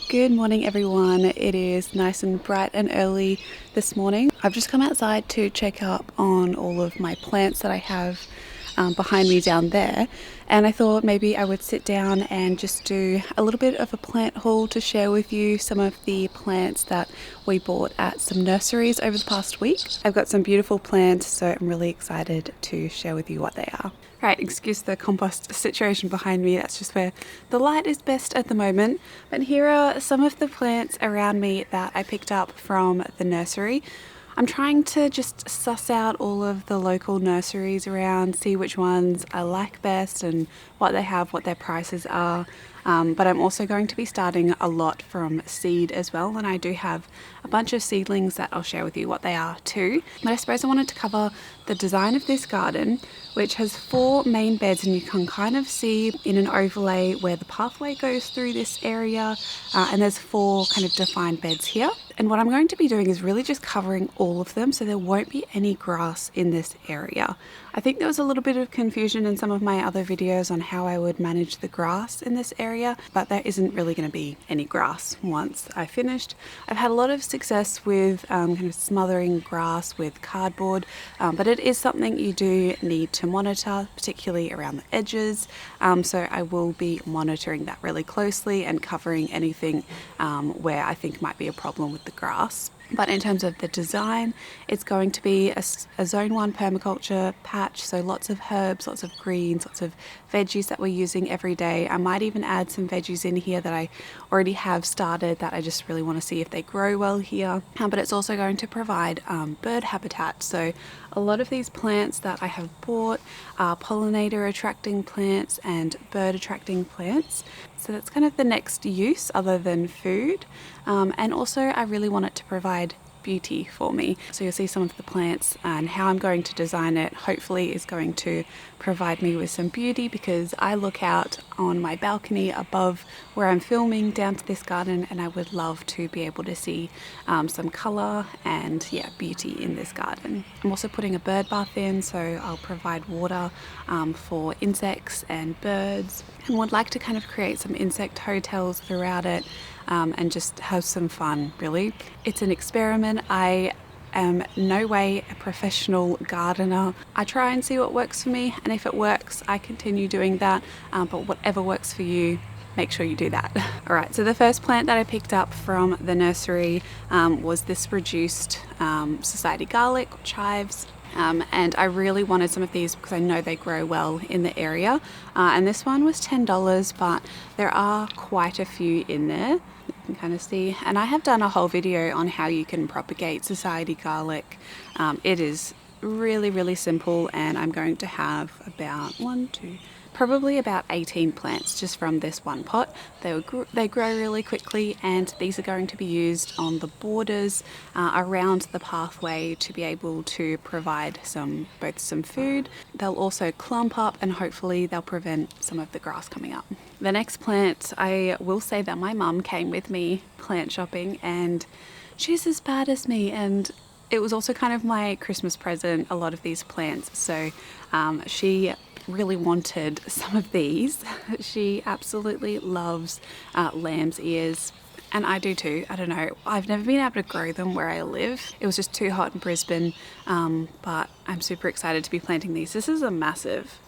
Good morning everyone. It is nice and bright and early this morning. I've just come outside to check up on all of my plants that I have behind me down there, and I thought maybe I would sit down and just do a little bit of a plant haul to share with you some of the plants that we bought at some nurseries over the past week. I've got some beautiful plants, so I'm really excited to share with you what they are. Right, excuse the compost situation behind me, that's just where the light is best at the moment. But here are some of the plants around me that I picked up from the nursery. I'm trying to just suss out all of the local nurseries around, see which ones I like best and what they have, what their prices are. But I'm also going to be starting a lot from seed as well, and I do have a bunch of seedlings that I'll share with you what they are too. But I suppose I wanted to cover the design of this garden, which has 4 main beds, and you can kind of see in an overlay where the pathway goes through this area, and there's 4 kind of defined beds here. And what I'm going to be doing is really just covering all of them, so there won't be any grass in this area. I think there was a little bit of confusion in some of my other videos on how I would manage the grass in this area, but there isn't really going to be any grass once I finished. I've had a lot of success with kind of smothering grass with cardboard, but it is something you do need to monitor, particularly around the edges. So I will be monitoring that really closely and covering anything where I think might be a problem with the grass. But in terms of the design, it's going to be a zone 1 permaculture patch, so lots of herbs, lots of greens, lots of veggies that we're using every day. I might even add some veggies in here that I already have started that I just really want to see if they grow well here. But it's also going to provide bird habitat. So a lot of these plants that I have bought are pollinator attracting plants and bird attracting plants. So that's kind of the next use other than food. And also I really want it to provide beauty for me. So you'll see some of the plants and how I'm going to design it hopefully is going to provide me with some beauty, because I look out on my balcony above where I'm filming down to this garden, and I would love to be able to see some colour and beauty in this garden. I'm also putting a bird bath in, so I'll provide water for insects and birds, and would like to kind of create some insect hotels throughout it. And just have some fun, really. It's an experiment. I am no way a professional gardener. I try and see what works for me, and if it works, I continue doing that. But whatever works for you, make sure you do that. Alright, so the first plant that I picked up from the nursery was this reduced society garlic, or chives. And I really wanted some of these because I know they grow well in the area. And this one was $10, but there are quite a few in there. You can kind of see. And I have done a whole video on how you can propagate society garlic. It is really, really simple, and I'm going to have about probably about 18 plants just from this one pot. They grow really quickly, and these are going to be used on the borders around the pathway to be able to provide both some food. They'll also clump up, and hopefully they'll prevent some of the grass coming up. The next plant, I will say that my mum came with me plant shopping, and she's as bad as me, and it was also kind of my Christmas present, a lot of these plants. So she really wanted some of these. She absolutely loves lamb's ears, and I do too. I don't know, I've never been able to grow them where I live. It was just too hot in Brisbane, but I'm super excited to be planting these. This is a massive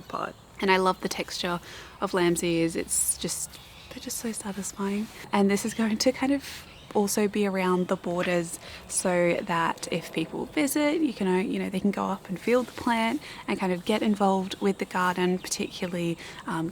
pot, and I love the texture of lamb's ears. They're just so satisfying. And this is going to kind of also be around the borders, so that if people visit, they can go up and feel the plant and kind of get involved with the garden, particularly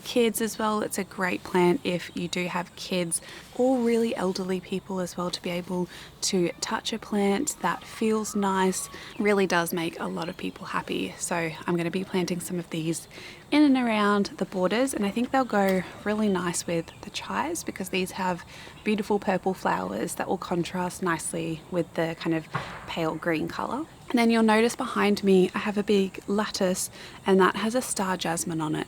kids as well. It's a great plant if you do have kids or really elderly people as well, to be able to touch a plant that feels nice. Really does make a lot of people happy. So I'm going to be planting some of these in and around the borders, and I think they'll go really nice with the chives, because these have beautiful purple flowers that will contrast nicely with the kind of pale green colour. And then you'll notice behind me I have a big lattice, and that has a star jasmine on it.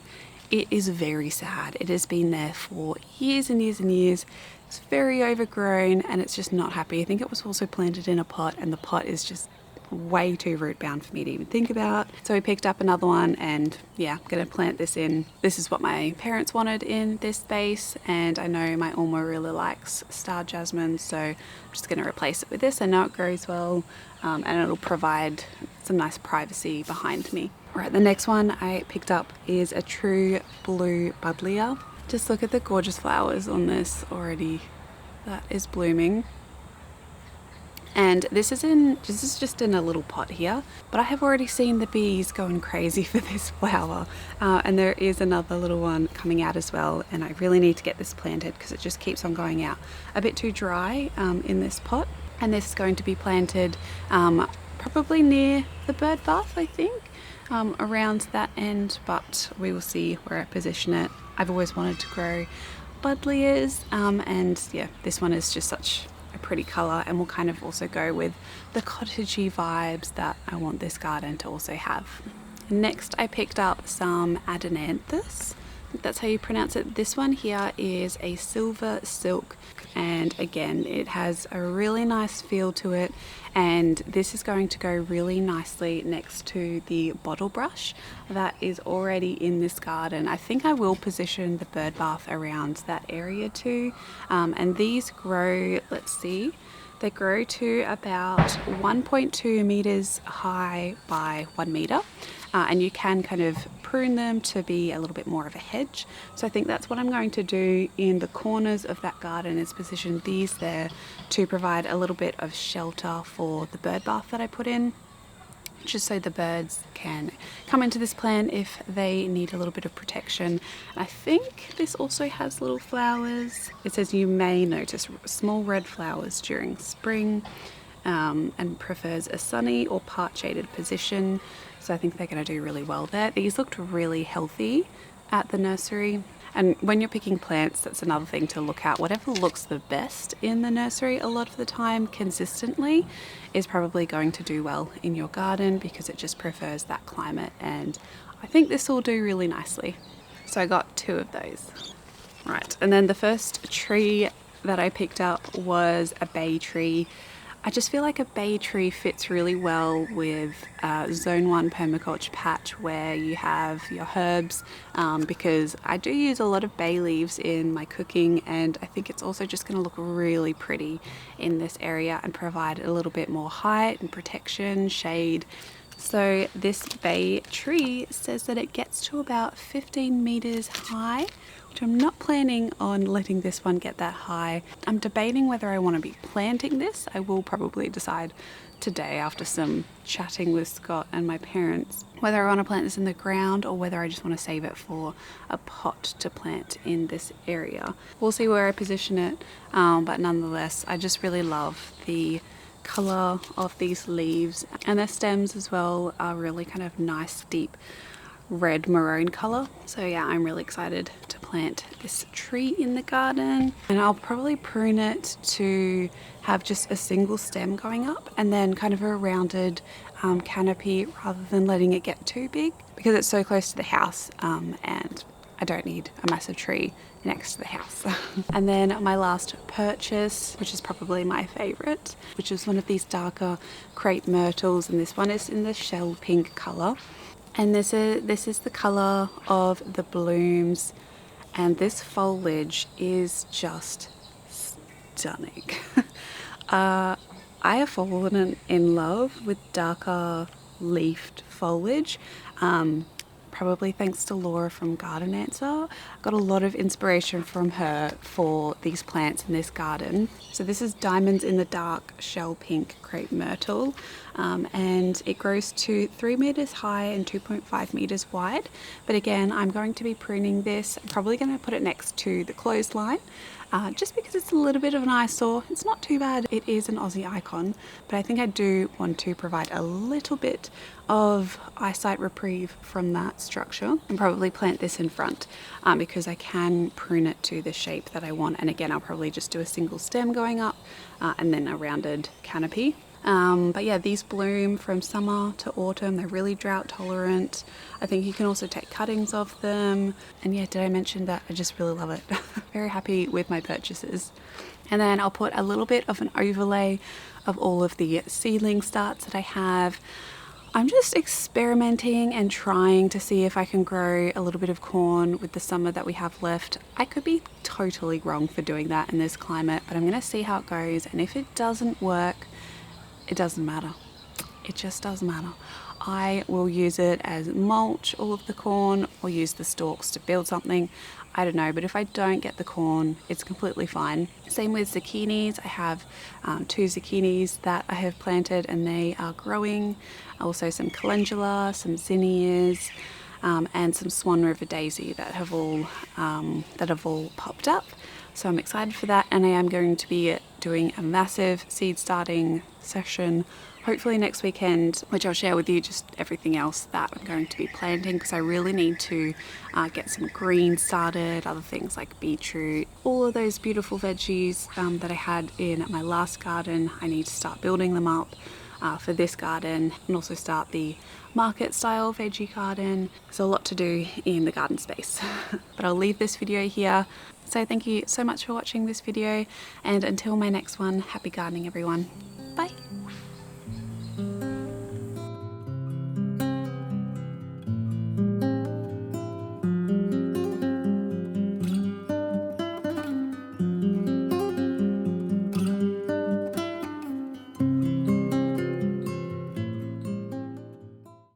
It is very sad. It has been there for years and years and years. It's very overgrown, and it's just not happy. I think it was also planted in a pot, and the pot is just way too root bound for me to even think about. So we picked up another one, and yeah, I'm going to plant this in. This is what my parents wanted in this space, and I know my Alma really likes star jasmine, so I'm just going to replace it with this. I know it grows well, and it'll provide some nice privacy behind me. Alright, the next one I picked up is a true blue buddleia. Just look at the gorgeous flowers on this already. That is blooming. And this is just in a little pot here, but I have already seen the bees going crazy for this flower. And there is another little one coming out as well, and I really need to get this planted because it just keeps on going out. A bit too dry in this pot, and this is going to be planted probably near the bird bath, I think. Around that end, but we will see where I position it. I've always wanted to grow buddleias, and yeah, this one is just such a pretty colour, and will kind of also go with the cottagey vibes that I want this garden to also have. Next, I picked up some Adananthus. I think that's how you pronounce it. This one here is a silver silk, and again, it has a really nice feel to it, and this is going to go really nicely next to the bottle brush that is already in this garden. I think I will position the bird bath around that area too, and these grow, let's see, they grow to about 1.2 meters high by 1 meter. And you can kind of prune them to be a little bit more of a hedge. So I think that's what I'm going to do in the corners of that garden, is position these there to provide a little bit of shelter for the bird bath that I put in, just so the birds can come into this plant if they need a little bit of protection. I think this also has little flowers. It says you may notice small red flowers during spring, and prefers a sunny or part shaded position. So I think they're going to do really well there. These looked really healthy at the nursery. And when you're picking plants, that's another thing to look at. Whatever looks the best in the nursery a lot of the time consistently is probably going to do well in your garden, because it just prefers that climate. And I think this will do really nicely. So I got 2 of those. Right, and then the first tree that I picked up was a bay tree. I just feel like a bay tree fits really well with Zone 1 permaculture patch, where you have your herbs, because I do use a lot of bay leaves in my cooking, and I think it's also just going to look really pretty in this area and provide a little bit more height and protection, shade. So this bay tree says that it gets to about 15 meters high, which I'm not planning on letting this one get that high. I'm debating whether I want to be planting this. I will probably decide today, after some chatting with Scott and my parents, whether I want to plant this in the ground or whether I just want to save it for a pot to plant in this area. We'll see where I position it, but nonetheless, I just really love the colour of these leaves, and their stems as well are really kind of nice deep red maroon colour. So yeah, I'm really excited to plant this tree in the garden, and I'll probably prune it to have just a single stem going up and then kind of a rounded canopy, rather than letting it get too big, because it's so close to the house, and I don't need a massive tree next to the house. And then my last purchase, which is probably my favourite, which is one of these darker Crepe Myrtles, and this one is in the shell pink colour. And this is the colour of the blooms, and this foliage is just stunning. I have fallen in love with darker leafed foliage, probably thanks to Laura from Garden Answer. I got a lot of inspiration from her for these plants in this garden. So this is Diamonds in the Dark Shell Pink Crepe Myrtle, and it grows to 3 meters high and 2.5 meters wide. But again, I'm going to be pruning this. I'm probably going to put it next to the clothesline, just because it's a little bit of an eyesore. It's not too bad. It is an Aussie icon, but I think I do want to provide a little bit of eyesight reprieve from that structure, and probably plant this in front, because I can prune it to the shape that I want. And again, I'll probably just do a single stem going up, and then a rounded canopy. But yeah, these bloom from summer to autumn. They're really drought tolerant. I think you can also take cuttings of them. And yeah, did I mention that I just really love it? Very happy with my purchases. And then I'll put a little bit of an overlay of all of the seedling starts that I have. I'm just experimenting and trying to see if I can grow a little bit of corn with the summer that we have left. I could be totally wrong for doing that in this climate, but I'm going to see how it goes. And if it doesn't work, it doesn't matter. It just doesn't matter. I will use it as mulch, all of the corn, or use the stalks to build something. I don't know, but if I don't get the corn, it's completely fine. Same with zucchinis. I have 2 zucchinis that I have planted and they are growing. Also some calendula, some zinnias, and some Swan River daisy that have all popped up. So I'm excited for that, and I am going to be doing a massive seed starting session hopefully next weekend, which I'll share with you just everything else that I'm going to be planting, because I really need to get some greens started, other things like beetroot, all of those beautiful veggies that I had in my last garden. I need to start building them up for this garden, and also start the market style veggie garden. There's a lot to do in the garden space. But I'll leave this video here. So thank you so much for watching this video, and until my next one, happy gardening everyone. Bye.